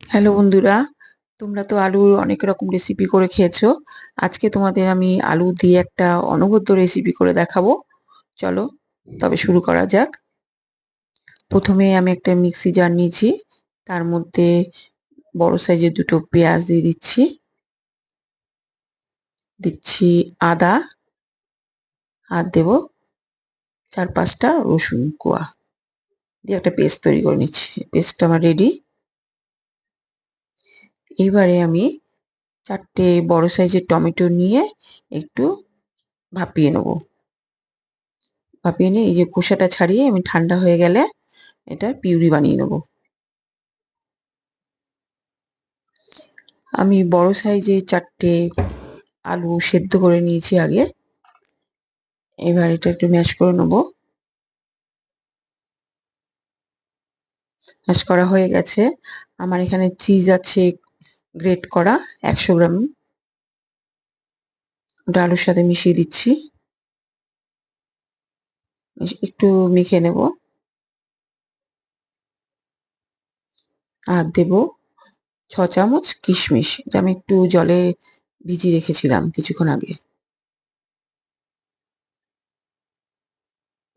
Hello বন্ধুরা, তোমরা তো আলুর অনেক রকম রেসিপি করে খেয়েছো। আজকে তোমাদের আমি আলু দিয়ে একটা অনবদ্য রেসিপি করে দেখাবো। চলো তবে শুরু করা যাক। প্রথমে আমি একটা মিক্সি জার নিয়েছি, তার মধ্যে বড় সাইজের দুটো পেঁয়াজ দিয়ে দিচ্ছি, দিচ্ছি আদা, আর দেবো 4-5টা রসুন কোয়া দিয়ে একটা পেস্ট তৈরি করে নিচ্ছি। পেস্টটা আমার রেডি। এইবারে আমি 4টে বড় সাইজের টমেটো নিয়ে একটু ভাপিয়ে নেবো। ভাপিয়ে নিয়ে এই যে খোসাটা ছাড়িয়ে আমি ঠান্ডা হয়ে গেলে এটার পিউরি বানিয়ে নেব। আমি বড় সাইজে 4টে আলু সেদ্ধ করে নিয়েছি আগে। এবার এটা একটু ম্যাশ করে নেব। ম্যাশ করা হয়ে গেছে। আমার এখানে চিজ আছে গ্রেট করা 100 গ্রাম। ওটা আলুর সাথে মিশিয়ে দিচ্ছি। একটু মেখে নেব। আর দেব 6 চামচ কিশমিশ। এটা আমি একটু জলে ভিজিয়ে রেখেছিলাম কিছুক্ষণ আগে।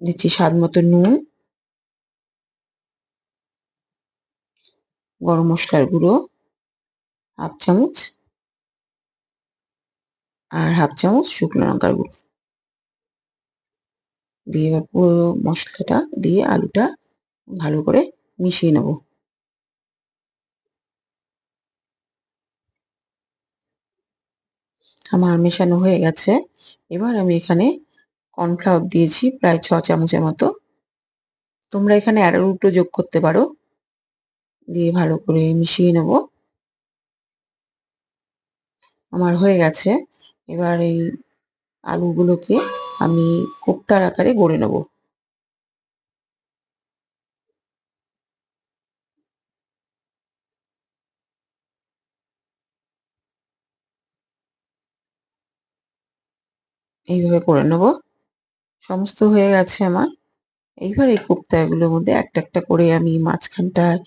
দিচ্ছি স্বাদ মতো নুন, গরম মশলার গুঁড়ো 1/2 চামচ, আর 1/2 চামচ শুকনো লঙ্কার গুঁড়ো দিয়ে এবার পুরো মশলাটা দিয়ে আলুটা ভালো করে মিশিয়ে নেব। আমার মেশানো হয়ে গেছে। এবার আমি এখানে কর্নফ্লাওয়ার দিয়েছি প্রায় 6 চামচের মতো। তোমরা এখানে অ্যারারুটও যোগ করতে পারো। দিয়ে ভালো করে মিশিয়ে নেব। আমার হয়ে গেছে। এবার এই আলুগুলোকে আমি কোপ্তার আকারে গড়ে নেব। এইভাবে করে নেব। সমস্ত হয়ে গেছে আমার। এইবার এই কোপ্তাগুলোর মধ্যে একটা একটা করে আমি মাঝখানটায়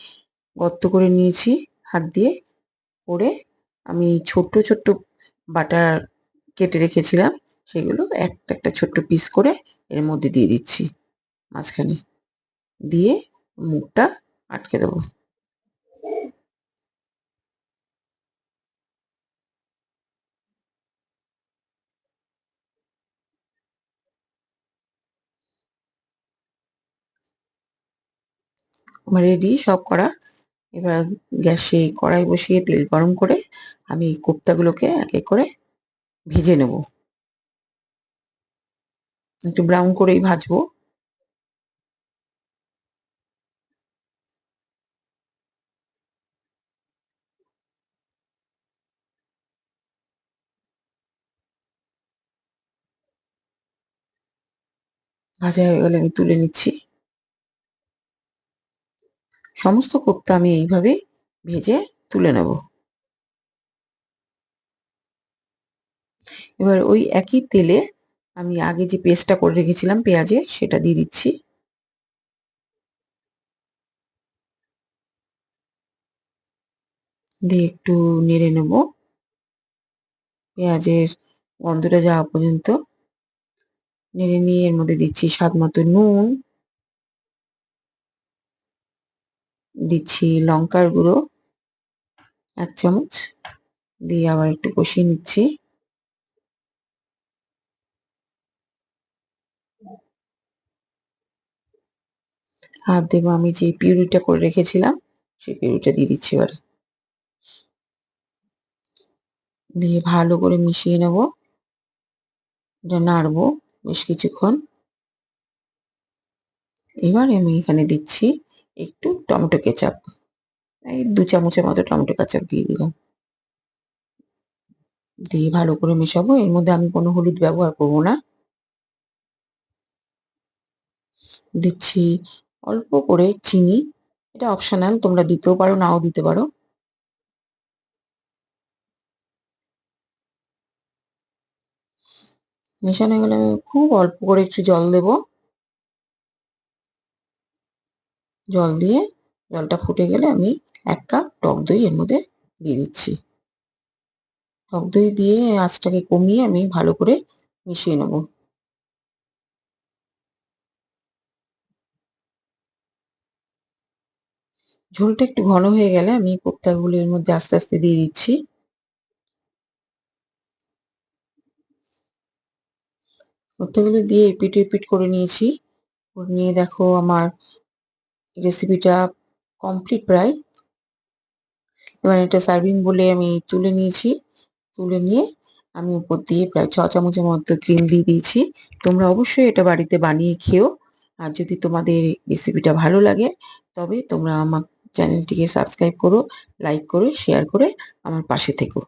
গর্ত করে নিয়েছি হাত দিয়ে করে। আমি ছোট্ট ছোট্ট বাটার কেটে রেখেছিলাম, সেগুলো একটা একটা ছোট্ট পিস করে এর মধ্যে দিয়ে দিচ্ছি মাঝখানে। দিয়ে মুখটা আটকে দেবো। আমার রেডি সব করা। এবার গ্যাসে কড়াই বসিয়ে তেল গরম করে আমি এই কোপ্তাগুলোকে এক এক করে ভেজে নেব। একটু ব্রাউন করেই ভাজবো। ভাজা হয়ে গেলে আমি তুলে নিচ্ছি। সমস্ত কোপ্তা আমি এইভাবে ভেজে তুলে নেব। এবার ওই একই তেলে আমি আগে যে পেস্টটা করে রেখেছিলাম পেঁয়াজের, সেটা দিয়ে দিচ্ছি। দিয়ে একটু নেড়ে নেব পেঁয়াজের গন্ধটা যাওয়া পর্যন্ত। নেড়ে নিয়ে এর মধ্যে দিচ্ছি স্বাদ মতো নুন, দিচ্ছি লঙ্কার গুঁড়ো 1 চামচ, দিয়ে আবার একটু কষিয়ে নিচ্ছি। আর দেবো আমি যে পিউরিটা করে রেখেছিলাম, সেই পিউরিটা দিয়ে দিচ্ছি এবারে। দিয়ে ভালো করে মিশিয়ে নেব। এটা নাড়বো বেশ কিছুক্ষণ। এবার আমি এখানে দিচ্ছি একটু টমেটো কেচাপ। এই 2 চামচের মতো টমেটো কেচাপ দিয়ে দিলাম। দিয়ে ভালো করে মেশাবো। এর মধ্যে আমি কোনো হলুদ ব্যবহার করব না। দিচ্ছি অল্প করে চিনি। এটা অপশনাল, তোমরা দিতেও পারো নাও দিতে পারো। মেশানো হয়ে গেলে আমি খুব অল্প করে একটু জল দেব। জল দিয়ে জলটা ফুটে গেলে আমি 1 কাপ টক দই এর মধ্যে দিয়ে দিচ্ছি। টক দই দিয়ে আঁচটাকে কমিয়ে আমি ভালো করে মিশিয়ে নেব। ঝোলটা একটু ঘন হয়ে গেলে আমি কোপ্তাগুলো এর মধ্যে আস্তে আস্তে দিয়ে দিচ্ছি। কোপ্তাগুলো দিয়ে এপিট ওপিট করে নিয়েছি। করে নিয়ে দেখো আমার রেসিপিটা কমপ্লিট প্রায়। এবার এটা সার্ভিং বলে আমি তুলে নিয়েছি। তুলে নিয়ে আমি উপর দিয়ে প্রায় 6 চামচের মতো ক্রিম দিয়ে দিয়েছি। তোমরা অবশ্যই এটা বাড়িতে বানিয়ে খেও। আর যদি তোমাদের রেসিপিটা ভালো লাগে তবে তোমরা আমার চ্যানেলটিকে সাবস্ক্রাইব করো, লাইক করো, শেয়ার করে আমার পাশে থেকো।